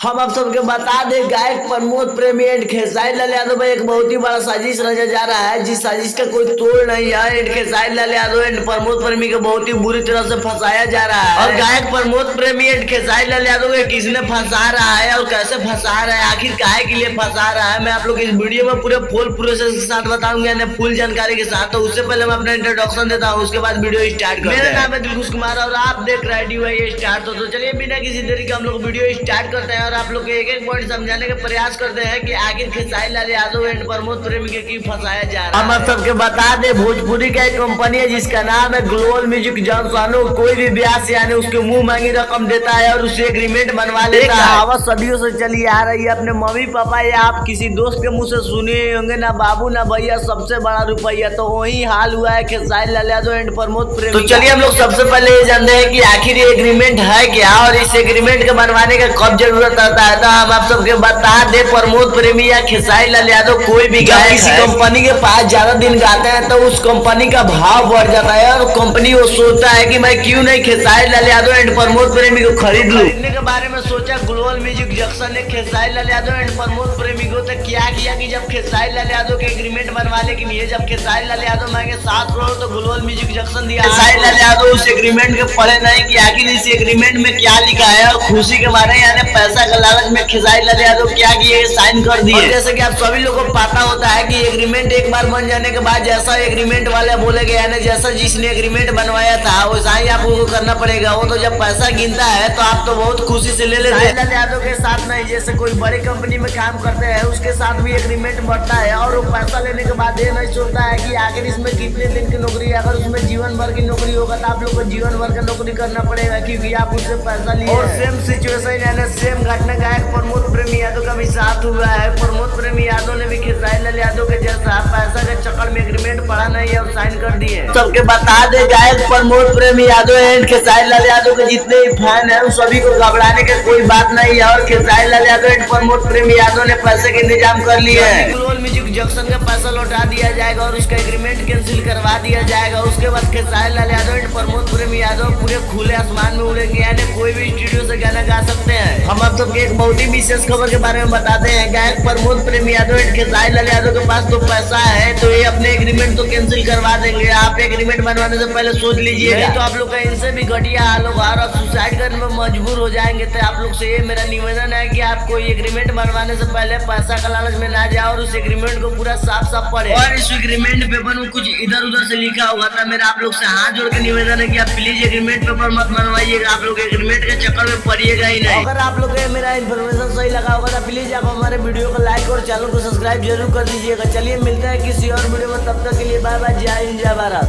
हम आप सबके बता दें गायक प्रमोद प्रेमी एंड खेसारी लाल यादव में एक बहुत ही बड़ा साजिश रचा जा रहा है, जिस साजिश का कोई तोड़ नहीं है। एंड खेसारी लाल यादव एंड प्रमोद प्रेमी को बहुत ही बुरी तरह से फंसाया जा रहा है। और गायक प्रमोद प्रेमी एंड खेसारी लाल यादव को किसने फंसा रहा है और कैसे फंसा रहा है, आखिर काहे के लिए फंसा रहा है, मैं आप लोग इस वीडियो में पूरे फुल प्रोसेस के साथ बताऊंगा, यानी फुल जानकारी के साथ। तो उससे पहले मैं अपना इंट्रोडक्शन देता हूँ, उसके बाद वीडियो स्टार्ट करते हैं। मेरा नाम है दिलखुश कुमार और आप देख रहे हैं स्टार्ट। तो चलिए बिना किसी देरी के हम लोग वीडियो स्टार्ट करते हैं और आप लोग एक एक पॉइंट समझाने का प्रयास करते हैं कि आखिर खेसारी लाल यादव एंड प्रमोद प्रेमी के की फंसाया जा रहा है। हम आप सबके बता दे भोजपुरी का एक कंपनी है जिसका नाम है ग्लोबल म्यूजिक जॉनसनो। कोई भी ब्याह यानी उसके मुंह मांगी रकम देता है और उससे एग्रीमेंट बनवा लेता है। कहावत सदियों से चली आ रही है, अपने मम्मी पापा या आप किसी दोस्त के मुंह से सुने होंगे, ना बाबू ना भैया सबसे बड़ा रुपया। तो वही हाल हुआ है खेसारी लाल यादव एंड प्रमोद प्रेमी। तो चलिए हम लोग सबसे पहले ये जानते हैं कि आखिर ये एग्रीमेंट है क्या और इस एग्रीमेंट के बनवाने का कब जरूरत आता है। तो हम आप सबके बता दे प्रमोद प्रेमी या खेसारी लाल यादव कोई भी गायक किसी कंपनी के पास ज्यादा दिन गाते हैं तो उस कंपनी का भाव बढ़ जाता है और कंपनी वो सोचता है कि मैं क्यों नहीं खेसारी लाल यादव एंड प्रमोद प्रेमी को खरीद लूं। खरीदने के बारे में सोचा ग्लोबल म्यूजिक जंक्शन ने खेसारी लाल यादव एंड प्रमोद प्रेमी को। तो क्या किया कि जब खेसारी लाल यादव के एग्रीमेंट बनवा लेकिन ये जब खेसारी लाल यादव मांगे 7 करोड़ तो ग्लोबल म्यूजिक जंक्शन दिया। खेसारी लाल यादव उस एग्रीमेंट के पढ़े नहीं कि आखिर इस एग्रीमेंट में क्या लिखा है और खुशी के मारे यानी पैसा के लालच में खेसारी लाल यादव क्या किए साइन कर दिए। जैसे कि आप सभी लोगों को पता होता है कि एग्रीमेंट एक बार बन जाने के बाद जैसा एग्रीमेंट वाले बोले गए यानी जैसा जिसने एग्रीमेंट बनवाया था वैसा ही आप लोगों को करना पड़ेगा। वो तो जब पैसा गिनता है तो आप तो बहुत खुशी से ले लेते हैं। लाल यादव के साथ नहीं, जैसे कोई बड़ी कंपनी में काम करते हैं उसके साथ भी एग्रीमेंट बढ़ता है और वो पैसा लेने के बाद ये नहीं सोचता है कि आखिर इसमें कितने दिन की नौकरी है। अगर उसमें जीवन भर की नौकरी होगा तो आप लोग को जीवन भर का नौकरी करना पड़ेगा क्योंकि आप उससे पैसा लिए। और सेम सिचुएशन यानी सेम घटना गायक प्रमोद प्रेमी यादव का भी साथ हुआ है। प्रमोद प्रेमी यादव ने भी खेसारी लाल यादव के जैसा पैसा के चक्कर में एग्रीमेंट पढ़ा नहीं है और साइन कर दिए। सबके बता दे गायक प्रमोद प्रेमी यादव एंड खेसारी लाल यादव के जितने भी फैन है उन सभी को घबराने की कोई बात नहीं है और खेसारी लाल यादव एंड प्रमोद प्रेमी यादव ने पैसे के इंतजाम कर लिए हैं। ग्लोबल म्यूजिक जंक्शन का पैसा लौटा दिया जाएगा और उसका एग्रीमेंट कैंसिल करवा दिया जाएगा। उसके बाद खेसारी लाल यादव एंड प्रमोद प्रेमी यादव पूरे खुले आसमान में उड़ेंगे यानी कोई भी स्टूडियो से गाना गा सकते हैं। हम आप सबके एक बहुत ही विशेष खबर के बारे में बताते हैं। गायक प्रमोद प्रेमी यादव एंड खेसारी लाल यादव के पास तो पैसा है तो ये अपने एग्रीमेंट तो कैंसिल करवा देंगे। आप एग्रीमेंट बनवाने से पहले सोच लीजिए, तो आप लोग का इनसे भी घटिया हाल होगा और आप सुसाइड करने में मजबूर हो जाएंगे। तो आप लोग से ये मेरा निवेदन है कि आप कोई एग्रीमेंट बनवाने से पहले पैसा का लालच में ना जाए और उस एग्रीमेंट को पूरा साफ साफ पढ़े। और इस एग्रीमेंट पेपर में कुछ इधर उधर से लिखा होगा तो मेरा आप लोग से हाथ जोड़ के निवेदन है कि आप प्लीज एग्रीमेंट पेपर मत बनवाइएगा। आप लोग एग्रीमेंट के चक्कर में पड़िएगा ही नहीं। अगर आप लोग मेरा इन्फॉर्मेशन सही लगा होगा तो प्लीज आप हमारे वीडियो को लाइक और चैनल को सब्सक्राइब जरूर कर दीजिएगा। चलिए मिलते हैं किसी और वीडियो में, तब तक के लिए बाय बाय, जय हिंद जय भारत।